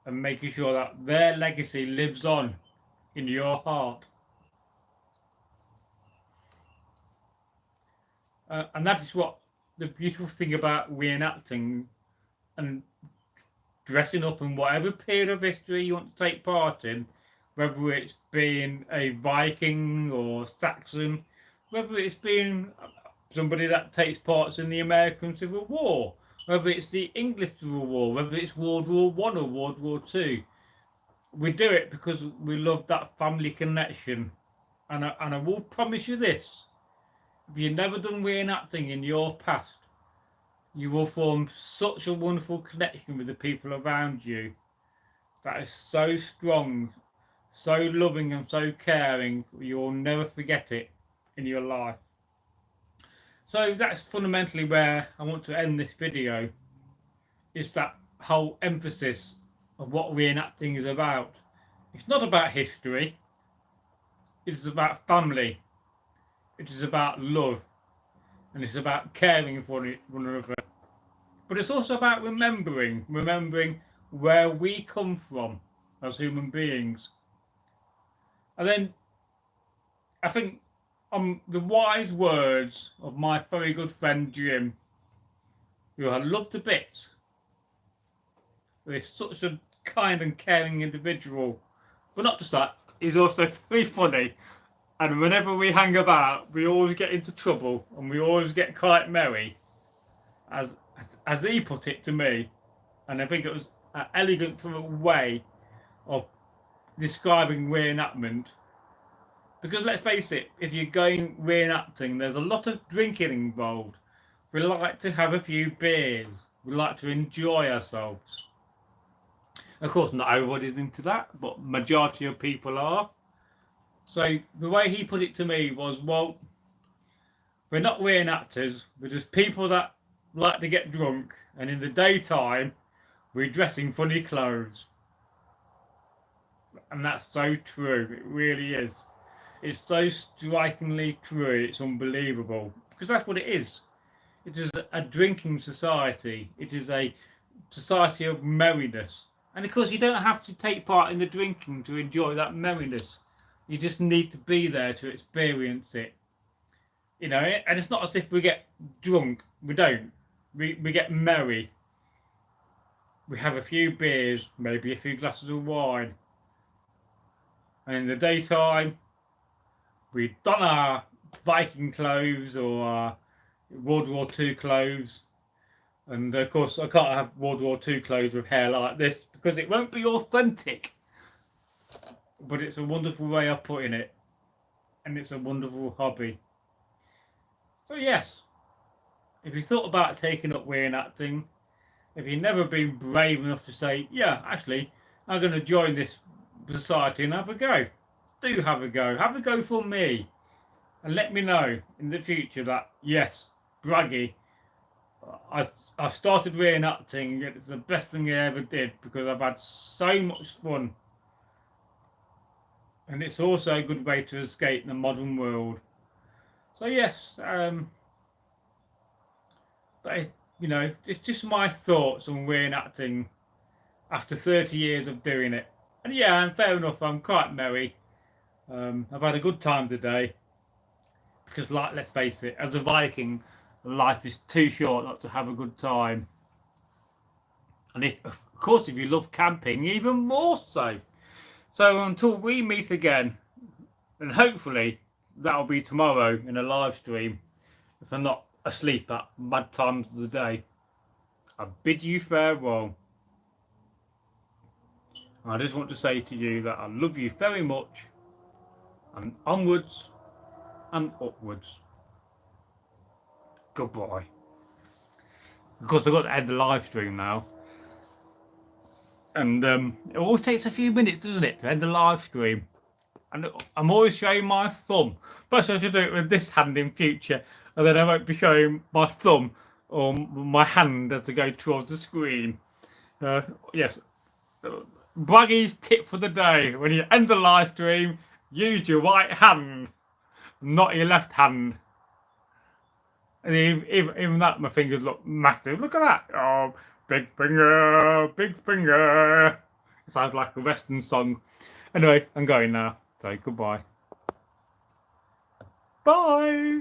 and making sure that their legacy lives on in your heart. And that is what the beautiful thing about reenacting and dressing up in whatever period of history you want to take part in, whether it's being a Viking or Saxon, whether it's being somebody that takes part in the American Civil War, whether it's the English Civil War, whether it's World War One or World War Two. We do it because we love that family connection. And I will promise you this: if you've never done reenacting in your past, you will form such a wonderful connection with the people around you that is so strong, so loving and so caring, you will never forget it in your life. So that's fundamentally where I want to end this video, is that whole emphasis of what reenacting is about. It's not about history, it is about family, it is about love, and it's about caring for one another. But it's also about remembering where we come from as human beings. And then I think the wise words of my very good friend Jim, who I love to bits, who is such a kind and caring individual. But not just that, he's also very funny. And whenever we hang about, we always get into trouble and we always get quite merry, as he put it to me. And I think it was an elegant way of describing reenactment. Because let's face it, if you're going reenacting, there's a lot of drinking involved. We like to have a few beers. We like to enjoy ourselves. Of course, not everybody's into that, but majority of people are. So the way he put it to me was, well, we're not reenactors, we're just people that like to get drunk, and in the daytime, we dress in funny clothes. And that's so true, it really is. It's so strikingly true, it's unbelievable. Because that's what it is. It is a drinking society. It is a society of merriness. And of course, you don't have to take part in the drinking to enjoy that merriness. You just need to be there to experience it. You know, and it's not as if we get drunk. We don't. We get merry. We have a few beers, maybe a few glasses of wine. And in the daytime, we don our Viking clothes or our World War II clothes. And of course, I can't have World War II clothes with hair like this because it won't be authentic. But it's a wonderful way of putting it. And it's a wonderful hobby. So yes, if you thought about taking up reenacting, if you've never been brave enough to say, yeah, actually, I'm going to join this society and have a go, do have a go. Have a go for me. And let me know in the future that, yes, braggy, I've started reenacting. It's the best thing I ever did because I've had so much fun. And it's also a good way to escape the modern world. So yes, you know, it's just my thoughts on reenacting after 30 years of doing it. And yeah, and fair enough, I'm quite merry. I've had a good time today. Because, like, let's face it, as a Viking, life is too short not to have a good time. And of course, if you love camping, even more so. So until we meet again, and hopefully that'll be tomorrow in a live stream, if I'm not asleep at mad times of the day, I bid you farewell. And I just want to say to you that I love you very much, and onwards and upwards. Goodbye. Of course, I've got to end the live stream now. And it always takes a few minutes, doesn't it, to end the live stream? And I'm always showing my thumb. Perhaps I should do it with this hand in future, and then I won't be showing my thumb or my hand as I go towards the screen. Yes. Braggy's tip for the day: when you end the live stream, use your right hand, not your left hand. And even that, my fingers look massive. Look at that. Oh, big finger, big finger. It sounds like a Western song. Anyway, I'm going now. So goodbye. Bye.